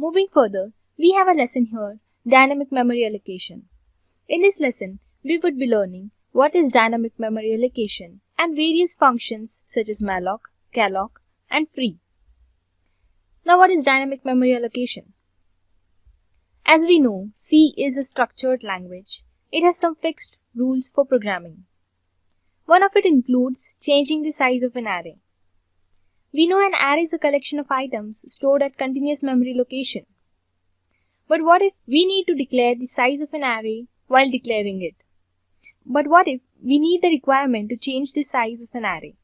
moving further, we have a lesson here, dynamic memory allocation. In this lesson, we would be learning what is dynamic memory allocation and various functions such as malloc, calloc, and free. Now, what is dynamic memory allocation? As we know, C is a structured language. It has some fixed rules for programming. One of it includes changing the size of an array. We know an array is a collection of items stored at continuous memory location. But what if we need to declare the size of an array while declaring it? But what if we need the requirement to change the size of an array?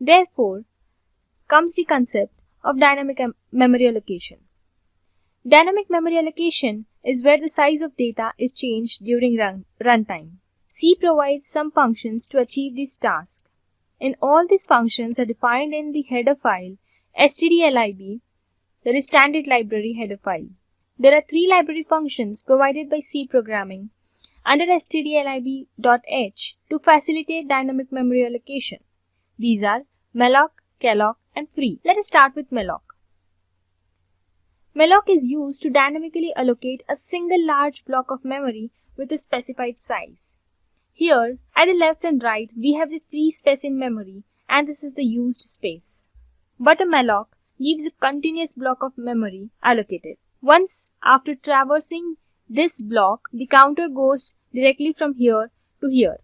Therefore, comes the concept of dynamic memory allocation. Dynamic memory allocation is where the size of data is changed during runtime. C provides some functions to achieve this task. And all these functions are defined in the header file stdlib, that is standard library header file. There are three library functions provided by C programming under stdlib.h to facilitate dynamic memory allocation. These are Malloc, calloc, and free. Let us start with Malloc. Malloc is used to dynamically allocate a single large block of memory with a specified size. Here, at the left and right, we have the free space in memory and this is the used space. But a malloc gives a continuous block of memory allocated. Once after traversing this block, the counter goes directly from here to here.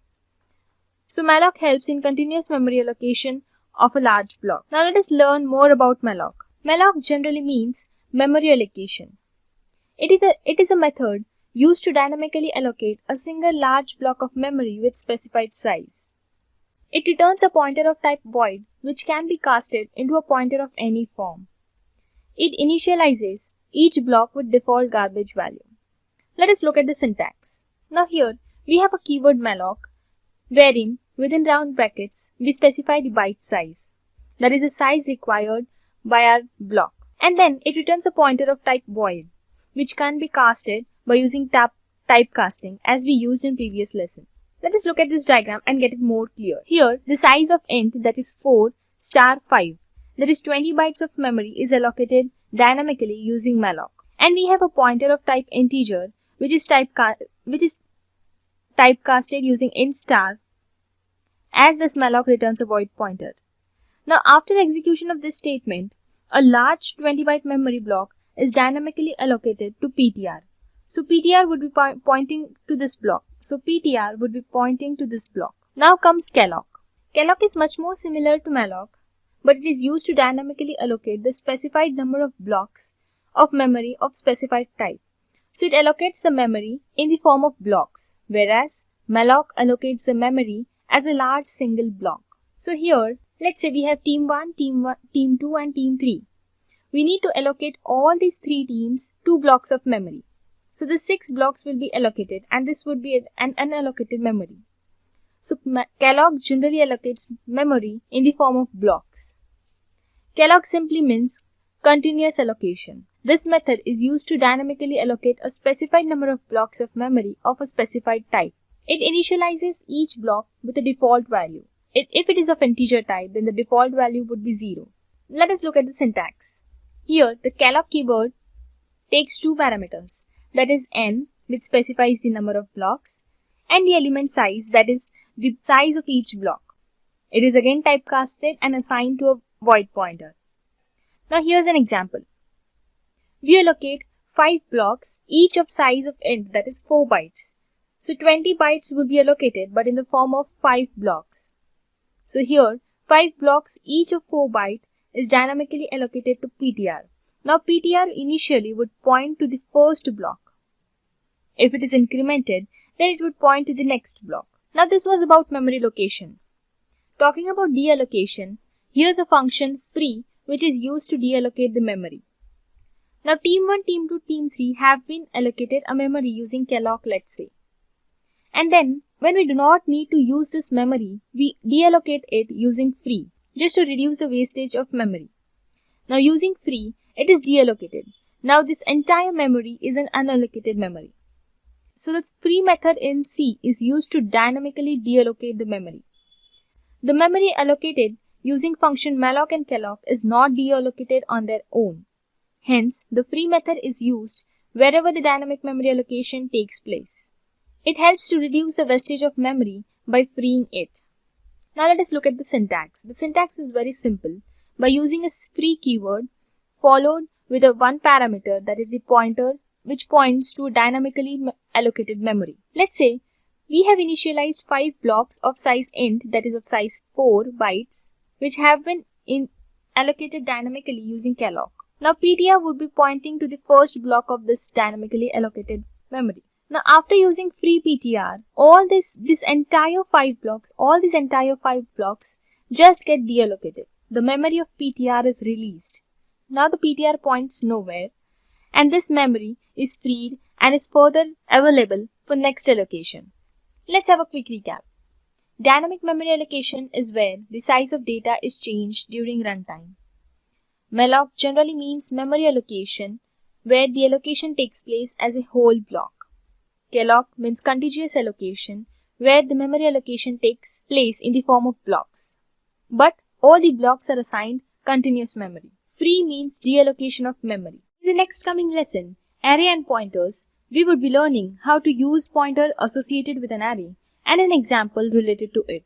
So malloc helps in continuous memory allocation of a large block. Now let us learn more about malloc. Malloc generally means memory allocation. It is a method used to dynamically allocate a single large block of memory with specified size. It returns a pointer of type void which can be casted into a pointer of any form. It initializes each block with default garbage value. Let us look at the syntax. Now here we have a keyword malloc wherein within round brackets we specify the byte size, that is the size required by our block, and then it returns a pointer of type void which can be casted by using typecasting as we used in previous lesson. Let us look at this diagram and get it more clear. Here, the size of int, that is 4 * 5, that is 20 bytes of memory, is allocated dynamically using malloc. And we have a pointer of type integer which is typecasted using int star, as this malloc returns a void pointer. Now after execution of this statement, a large 20 byte memory block is dynamically allocated to PTR. So PTR would be pointing to this block. Now comes calloc. Calloc is much more similar to malloc, but it is used to dynamically allocate the specified number of blocks of memory of specified type. So it allocates the memory in the form of blocks, whereas malloc allocates the memory as a large single block. So here, let's say we have team 1, team 2 and team 3. We need to allocate all these three teams 2 blocks of memory. So the 6 blocks will be allocated and this would be an unallocated memory. So calloc generally allocates memory in the form of blocks. Calloc simply means continuous allocation. This method is used to dynamically allocate a specified number of blocks of memory of a specified type. It initializes each block with a default value. If it is of integer type, then the default value would be 0. Let us look at the syntax. Here, the calloc keyword takes 2 parameters, that is n, which specifies the number of blocks, and the element size, that is the size of each block. It is again typecasted and assigned to a void pointer. Now here's an example. We allocate 5 blocks, each of size of int, that is 4 bytes. So 20 bytes would be allocated but in the form of 5 blocks. So here 5 blocks each of 4 bytes is dynamically allocated to PTR. Now PTR initially would point to the first block. If it is incremented, then it would point to the next block. Now this was about memory location. Talking about deallocation, here's a function free which is used to deallocate the memory. Now team 1, team 2, team 3 have been allocated a memory using calloc, let's say. And then when we do not need to use this memory, we deallocate it using free, just to reduce the wastage of memory. Now using free, it is deallocated. Now this entire memory is an unallocated memory. So the free method in C is used to dynamically deallocate the memory. The memory allocated using function malloc and calloc is not deallocated on their own. Hence, the free method is used wherever the dynamic memory allocation takes place. It helps to reduce the wastage of memory by freeing it. Now let us look at the syntax. The syntax is very simple. By using a free keyword followed with a one parameter, that is the pointer, which points to a dynamically allocated memory. Let's say we have initialized 5 blocks of size int, that is of size 4 bytes, which have been allocated dynamically using calloc. Now PTR would be pointing to the first block of this dynamically allocated memory. Now after using free PTR, all these entire 5 blocks just get deallocated. The memory of PTR is released. Now the PTR points nowhere, and this memory is freed and is further available for next allocation. Let's have a quick recap. Dynamic memory allocation is where the size of data is changed during runtime. Malloc generally means memory allocation, where the allocation takes place as a whole block. Kellogg means contiguous allocation, where the memory allocation takes place in the form of blocks. But all the blocks are assigned continuous memory. Free means deallocation of memory. In the next coming lesson, array and pointers, we would be learning how to use pointer associated with an array and an example related to it.